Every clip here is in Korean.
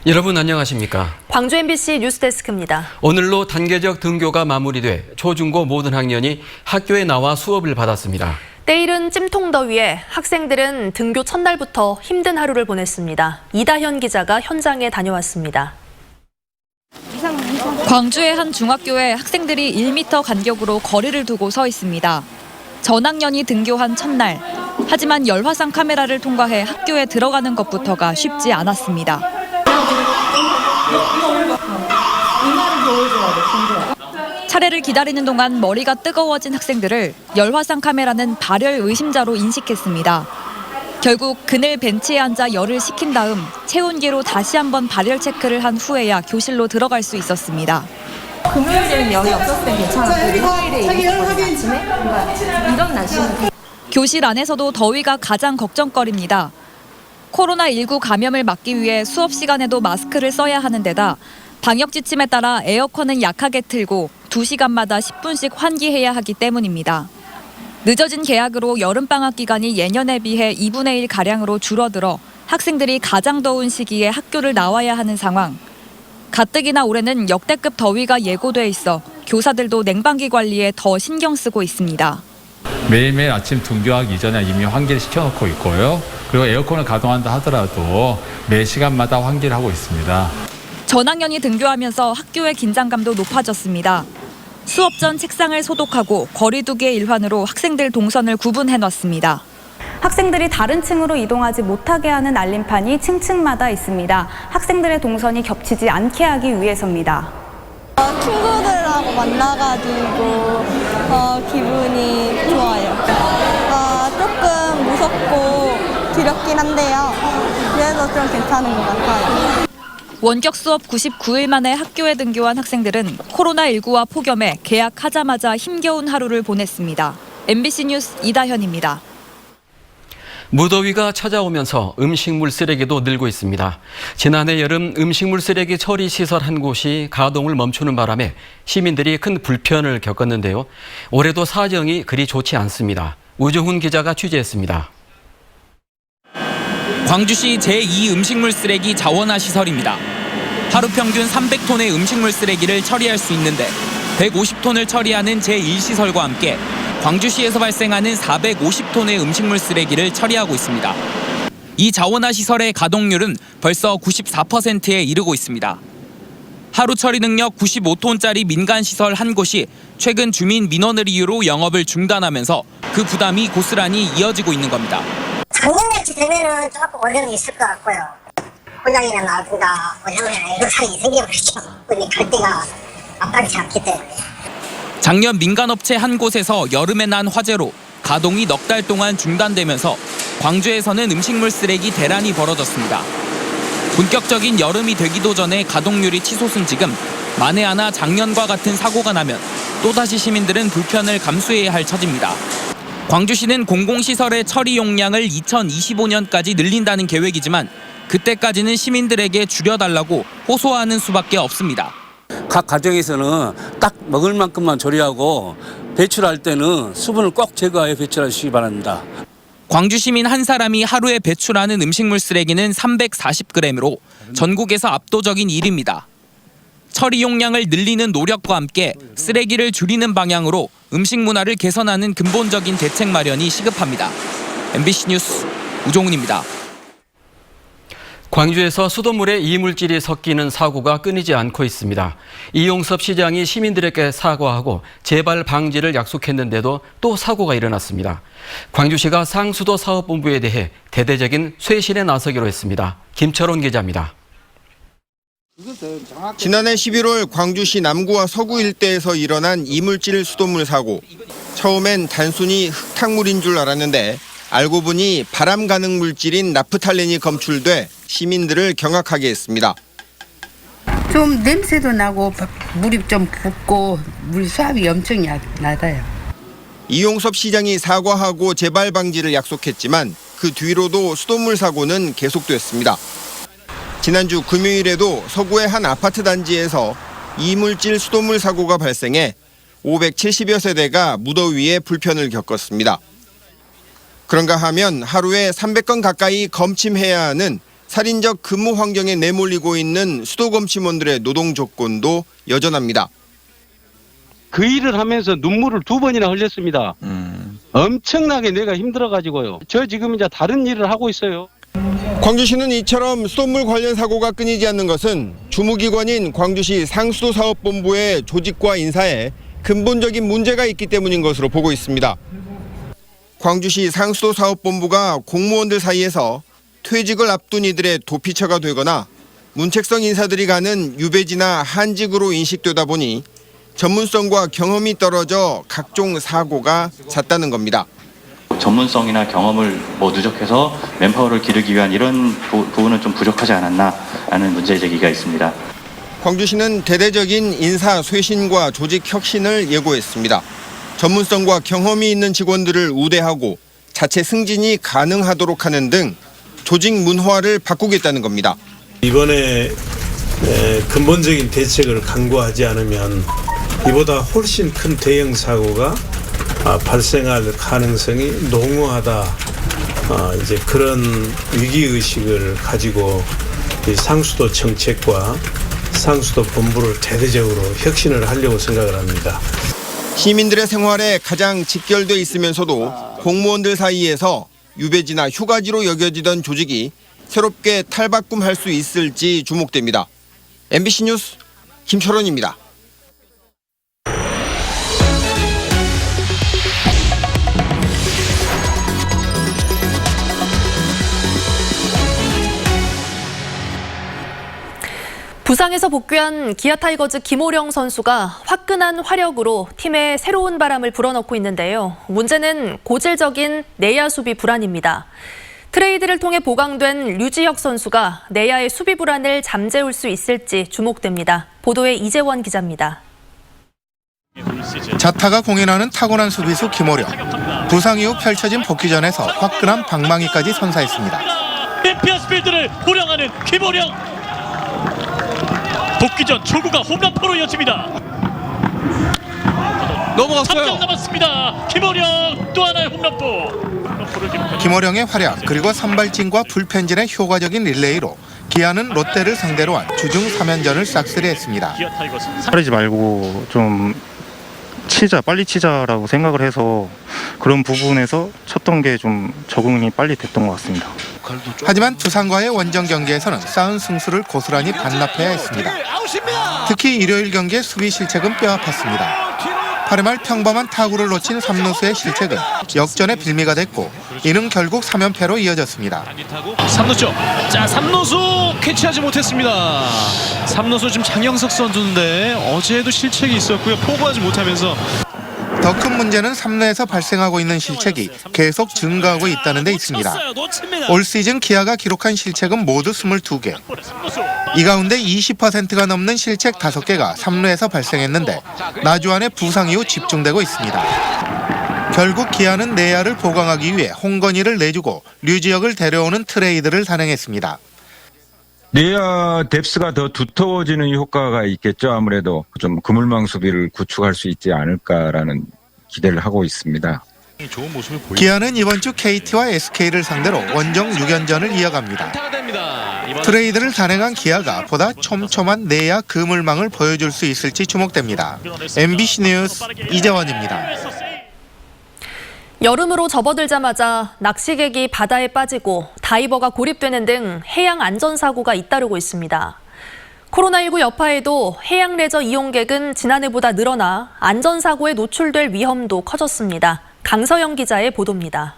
여러분 안녕하십니까? 광주 MBC 뉴스데스크입니다. 오늘로 단계적 등교가 마무리돼 초중고 모든 학년이 학교에 나와 수업을 받았습니다. 때이른 찜통더위에 학생들은 등교 첫날부터 힘든 하루를 보냈습니다. 이다현 기자가 현장에 다녀왔습니다. 광주의 한 중학교에 학생들이 1m 간격으로 거리를 두고 서 있습니다. 전학년이 등교한 첫날. 하지만 열화상 카메라를 통과해 학교에 들어가는 것부터가 쉽지 않았습니다. 차례를 기다리는 동안 머리가 뜨거워진 학생들을 열화상 카메라는 발열 의심자로 인식했습니다. 결국 그늘 벤치에 앉아 열을 식힌 다음 체온계로 다시 한번 발열 체크를 한 후에야 교실로 들어갈 수 있었습니다. 금요일에는 열이 없었을 땐 괜찮았고 화요일에 이랬거든요. 아침에 뭔가 이런 날씨는 교실 안에서도 더위가 가장 걱정거리입니다. 코로나19 감염을 막기 위해 수업 시간에도 마스크를 써야 하는 데다 방역 지침에 따라 에어컨은 약하게 틀고 2시간마다 10분씩 환기해야 하기 때문입니다. 늦어진 개학으로 여름방학 기간이 예년에 비해 2분의 1가량으로 줄어들어 학생들이 가장 더운 시기에 학교를 나와야 하는 상황. 가뜩이나 올해는 역대급 더위가 예고돼 있어 교사들도 냉방기 관리에 더 신경 쓰고 있습니다. 매일매일 아침 등교하기 이전에 이미 환기를 시켜놓고 있고요. 그리고 에어컨을 가동한다 하더라도 매 시간마다 환기를 하고 있습니다. 전학년이 등교하면서 학교의 긴장감도 높아졌습니다. 수업 전 책상을 소독하고 거리 두기의 일환으로 학생들 동선을 구분해놨습니다. 학생들이 다른 층으로 이동하지 못하게 하는 알림판이 층층마다 있습니다. 학생들의 동선이 겹치지 않게 하기 위해서입니다. 친구들하고 만나가지고 기분이 좋아요. 조금 무섭고 두렵긴 한데요. 그래도 좀 괜찮은 것 같아요. 원격 수업 99일 만에 학교에 등교한 학생들은 코로나19와 폭염에 개학하자마자 힘겨운 하루를 보냈습니다. MBC 뉴스 이다현입니다. 무더위가 찾아오면서 음식물 쓰레기도 늘고 있습니다. 지난해 여름 음식물 쓰레기 처리 시설 한 곳이 가동을 멈추는 바람에 시민들이 큰 불편을 겪었는데요. 올해도 사정이 그리 좋지 않습니다. 우정훈 기자가 취재했습니다. 광주시 제2 음식물 쓰레기 자원화 시설입니다. 하루 평균 300톤의 음식물 쓰레기를 처리할 수 있는데 150톤을 처리하는 제1시설과 함께 광주시에서 발생하는 450톤의 음식물 쓰레기를 처리하고 있습니다. 이 자원화 시설의 가동률은 벌써 94%에 이르고 있습니다. 하루 처리 능력 95톤짜리 민간시설 한 곳이 최근 주민 민원을 이유로 영업을 중단하면서 그 부담이 고스란히 이어지고 있는 겁니다. 작년같이 되면은 조금 어려움이 있을 것 같고요. 포장이나 나든가 어려움이나 애로사항이 생겨버리죠. 갈 데가 만만치 않기 때문에. 작년 민간업체 한 곳에서 여름에 난 화재로 가동이 넉 달 동안 중단되면서 광주에서는 음식물 쓰레기 대란이 벌어졌습니다. 본격적인 여름이 되기도 전에 가동률이 치솟은 지금 만에 하나 작년과 같은 사고가 나면 또다시 시민들은 불편을 감수해야 할 처지입니다. 광주시는 공공시설의 처리 용량을 2025년까지 늘린다는 계획이지만 그때까지는 시민들에게 줄여달라고 호소하는 수밖에 없습니다. 각 가정에서는 딱 먹을 만큼만 조리하고 배출할 때는 수분을 꼭 제거하여 배출하시기 바랍니다. 광주 시민 한 사람이 하루에 배출하는 음식물 쓰레기는 340g으로 전국에서 압도적인 1위입니다. 처리 용량을 늘리는 노력과 함께 쓰레기를 줄이는 방향으로 음식 문화를 개선하는 근본적인 대책 마련이 시급합니다. MBC 뉴스 우종훈입니다. 광주에서 수돗물에 이물질이 섞이는 사고가 끊이지 않고 있습니다. 이용섭 시장이 시민들에게 사과하고 재발 방지를 약속했는데도 또 사고가 일어났습니다. 광주시가 상수도 사업본부에 대해 대대적인 쇄신에 나서기로 했습니다. 김철원 기자입니다. 지난해 11월 광주시 남구와 서구 일대에서 일어난 이물질 수돗물 사고. 처음엔 단순히 흙탕물인 줄 알았는데 알고 보니 발암 가능 물질인 나프탈렌이 검출돼 시민들을 경악하게 했습니다. 좀 냄새도 나고 물이 좀 붓고 물 수압이 엄청 낮아요. 이용섭 시장이 사과하고 재발 방지를 약속했지만 그 뒤로도 수돗물 사고는 계속됐습니다. 지난주 금요일에도 서구의 한 아파트 단지에서 이물질 수돗물 사고가 발생해 570여 세대가 무더위에 불편을 겪었습니다. 그런가 하면 하루에 300건 가까이 검침해야 하는 살인적 근무 환경에 내몰리고 있는 수도검침원들의 노동 조건도 여전합니다. 그 일을 하면서 눈물을 2번이나 흘렸습니다. 엄청나게 내가 힘들어가지고요. 저 지금 이제 다른 일을 하고 있어요. 광주시는 이처럼 수돗물 관련 사고가 끊이지 않는 것은 주무기관인 광주시 상수도사업본부의 조직과 인사에 근본적인 문제가 있기 때문인 것으로 보고 있습니다. 광주시 상수도사업본부가 공무원들 사이에서 퇴직을 앞둔 이들의 도피처가 되거나 문책성 인사들이 가는 유배지나 한직으로 인식되다 보니 전문성과 경험이 떨어져 각종 사고가 잦다는 겁니다. 전문성이나 경험을 누적해서 맨파워를 기르기 위한 이런 부분은 좀 부족하지 않았나 하는 문제 제기가 있습니다. 광주시는 대대적인 인사 쇄신과 조직 혁신을 예고했습니다. 전문성과 경험이 있는 직원들을 우대하고 자체 승진이 가능하도록 하는 등 조직 문화를 바꾸겠다는 겁니다. 이번에 근본적인 대책을 강구하지 않으면 이보다 훨씬 큰 대형 사고가 발생할 가능성이 농후하다. 이제 그런 위기의식을 가지고 상수도 정책과 상수도 본부를 대대적으로 혁신을 하려고 생각을 합니다. 시민들의 생활에 가장 직결돼 있으면서도 공무원들 사이에서 유배지나 휴가지로 여겨지던 조직이 새롭게 탈바꿈할 수 있을지 주목됩니다. MBC 뉴스 김철원입니다. 부상에서 복귀한 기아 타이거즈 김오령 선수가 화끈한 화력으로 팀에 새로운 바람을 불어넣고 있는데요. 문제는 고질적인 내야 수비 불안입니다. 트레이드를 통해 보강된 류지혁 선수가 내야의 수비 불안을 잠재울 수 있을지 주목됩니다. 보도에 이재원 기자입니다. 자타가 공인하는 타고난 수비수 김오령. 부상 이후 펼쳐진 복귀전에서 화끈한 방망이까지 선사했습니다. 챔피언스 필드를 호령하는 김오령. 복귀전 초구가 홈런포로 이어집니다. 넘어갔어요. 3점 남았습니다. 김오령 또 하나의 홈런포. 김오령의 활약 그리고 선발진과 불펜진의 효과적인 릴레이로 기아는 롯데를 상대로 한 주중 3연전을 싹쓸이했습니다. 빠르지 말고 좀 빨리 치자라고 생각을 해서 그런 부분에서 쳤던 게 좀 적응이 빨리 됐던 것 같습니다. 하지만 두산과의 원정 경기에서는 쌓은 승수를 고스란히 반납해야 했습니다. 특히 일요일 경기의 수비 실책은 뼈아팠습니다. 8회 말 평범한 타구를 놓친 3루수의 실책은 역전의 빌미가 됐고 이는 결국 3연패로 이어졌습니다. 3루쪽. 자, 3루수 캐치하지 못했습니다. 3루수 지금 장영석 선수인데 어제도 실책이 있었고요. 포구하지 못하면서 더 큰 문제는 3루에서 발생하고 있는 실책이 계속 증가하고 있다는 데 있습니다. 올 시즌 기아가 기록한 실책은 모두 22개. 이 가운데 20%가 넘는 실책 5개가 3루에서 발생했는데 나주환의 부상 이후 집중되고 있습니다. 결국 기아는 내야를 보강하기 위해 홍건희를 내주고 류지혁을 데려오는 트레이드를 단행했습니다. 내야 뎁스가 더 두터워지는 효과가 있겠죠. 아무래도 좀 그물망 수비를 구축할 수 있지 않을까라는 기대를 하고 있습니다. 기아는 이번 주 KT와 SK를 상대로 원정 6연전을 이어갑니다. 트레이드를 단행한 기아가 보다 촘촘한 내야 그물망을 보여줄 수 있을지 주목됩니다. MBC 뉴스 이재원입니다. 여름으로 접어들자마자 낚시객이 바다에 빠지고 다이버가 고립되는 등 해양 안전사고가 잇따르고 있습니다. 코로나19 여파에도 해양 레저 이용객은 지난해보다 늘어나 안전사고에 노출될 위험도 커졌습니다. 강서영 기자의 보도입니다.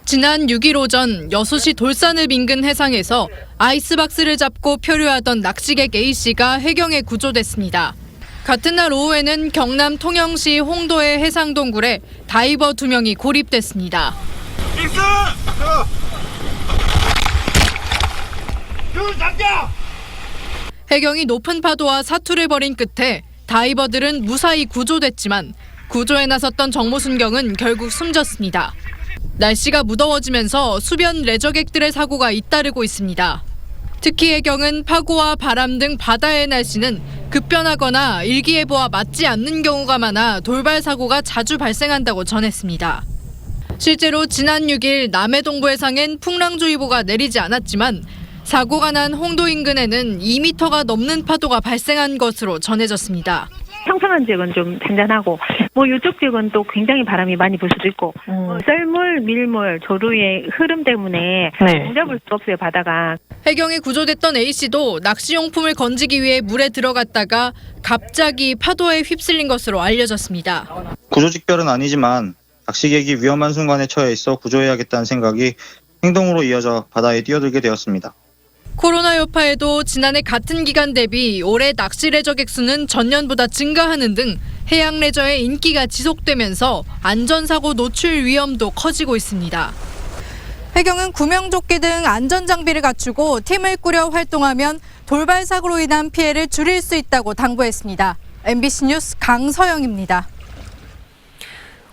지난 6일 오전 여수시 돌산읍 인근 해상에서 아이스박스를 잡고 표류하던 낚시객 A씨가 해경에 구조됐습니다. 같은 날 오후에는 경남 통영시 홍도의 해상동굴에 다이버 2명이 고립됐습니다. 해경이 높은 파도와 사투를 벌인 끝에 다이버들은 무사히 구조됐지만 구조에 나섰던 정모순경은 결국 숨졌습니다. 날씨가 무더워지면서 수변 레저객들의 사고가 잇따르고 있습니다. 특히 해경은 파고와 바람 등 바다의 날씨는 급변하거나 일기예보와 맞지 않는 경우가 많아 돌발 사고가 자주 발생한다고 전했습니다. 실제로 지난 6일 남해동부 해상엔 풍랑주의보가 내리지 않았지만 사고가 난 홍도 인근에는 2m가 넘는 파도가 발생한 것으로 전해졌습니다. 평평한 지역은 좀 잔잔하고 이쪽 지역은 또 굉장히 바람이 많이 불 수도 있고 썰물, 밀물, 조류의 흐름 때문에 잡을 수 없어요, 바다가. 해경에 구조됐던 A씨도 낚시용품을 건지기 위해 물에 들어갔다가 갑자기 파도에 휩쓸린 것으로 알려졌습니다. 구조직별은 아니지만 낚시객이 위험한 순간에 처해 있어 구조해야겠다는 생각이 행동으로 이어져 바다에 뛰어들게 되었습니다. 코로나 여파에도 지난해 같은 기간 대비 올해 낚시 레저 객수는 전년보다 증가하는 등 해양 레저의 인기가 지속되면서 안전사고 노출 위험도 커지고 있습니다. 해경은 구명조끼 등 안전장비를 갖추고 팀을 꾸려 활동하면 돌발 사고로 인한 피해를 줄일 수 있다고 당부했습니다. MBC 뉴스 강서영입니다.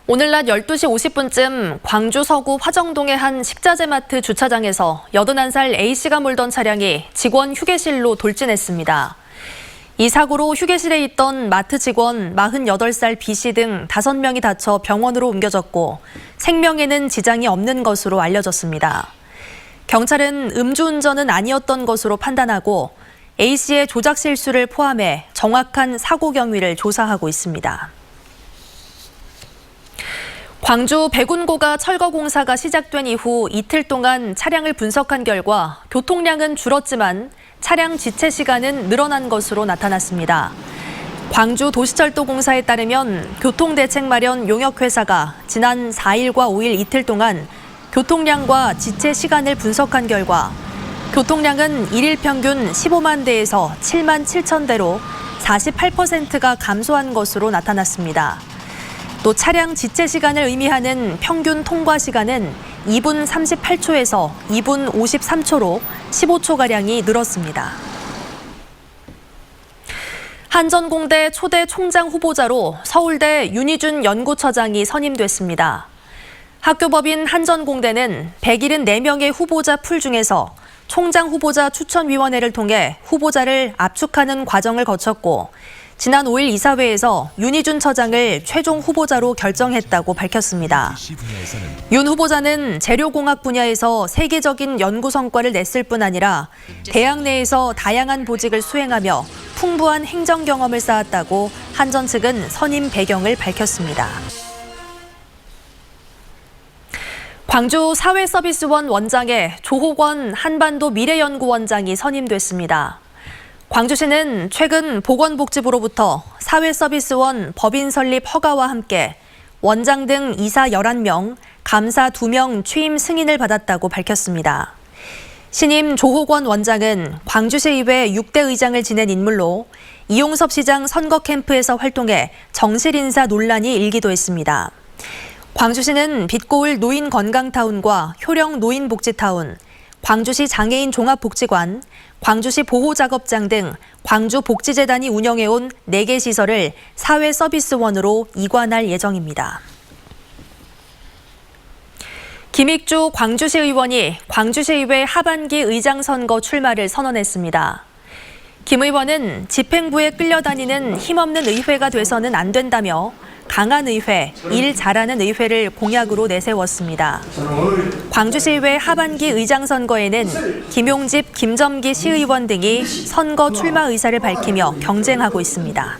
오늘 낮 12시 50분쯤 광주 서구 화정동의 한 식자재 마트 주차장에서 81살 A씨가 몰던 차량이 직원 휴게실로 돌진했습니다. 이 사고로 휴게실에 있던 마트 직원 48살 B씨 등 5명이 다쳐 병원으로 옮겨졌고 생명에는 지장이 없는 것으로 알려졌습니다. 경찰은 음주운전은 아니었던 것으로 판단하고 A씨의 조작 실수를 포함해 정확한 사고 경위를 조사하고 있습니다. 광주 백운고가 철거 공사가 시작된 이후 이틀 동안 차량을 분석한 결과 교통량은 줄었지만 차량 지체 시간은 늘어난 것으로 나타났습니다. 광주 도시철도공사에 따르면 교통대책 마련 용역회사가 지난 4일과 5일 이틀 동안 교통량과 지체 시간을 분석한 결과 교통량은 일일 평균 15만 대에서 7만 7천 대로 48%가 감소한 것으로 나타났습니다. 또 차량 지체 시간을 의미하는 평균 통과 시간은 2분 38초에서 2분 53초로 15초가량이 늘었습니다. 한전공대 초대 총장 후보자로 서울대 윤희준 연구처장이 선임됐습니다. 학교법인 한전공대는 174명의 후보자 풀 중에서 총장 후보자 추천위원회를 통해 후보자를 압축하는 과정을 거쳤고 지난 5일 이사회에서 윤희준 처장을 최종 후보자로 결정했다고 밝혔습니다. 윤 후보자는 재료공학 분야에서 세계적인 연구 성과를 냈을 뿐 아니라 대학 내에서 다양한 보직을 수행하며 풍부한 행정 경험을 쌓았다고 한전 측은 선임 배경을 밝혔습니다. 광주 사회서비스원 원장에 조호권 한반도 미래연구원장이 선임됐습니다. 광주시는 최근 보건복지부로부터 사회서비스원 법인 설립 허가와 함께 원장 등 이사 11명, 감사 2명 취임 승인을 받았다고 밝혔습니다. 신임 조호권 원장은 광주시의회 6대 의장을 지낸 인물로 이용섭 시장 선거 캠프에서 활동해 정실 인사 논란이 일기도 했습니다. 광주시는 빛고울 노인건강타운과 효령 노인복지타운, 광주시 장애인 종합복지관, 광주시 보호작업장 등 광주복지재단이 운영해온 4개 시설을 사회서비스원으로 이관할 예정입니다. 김익주 광주시 의원이 광주시의회 하반기 의장 선거 출마를 선언했습니다. 김 의원은 집행부에 끌려다니는 힘없는 의회가 돼서는 안 된다며 강한 의회, 일 잘하는 의회를 공약으로 내세웠습니다. 광주시의회 하반기 의장 선거에는 김용집, 김점기 시의원 등이 선거 출마 의사를 밝히며 경쟁하고 있습니다.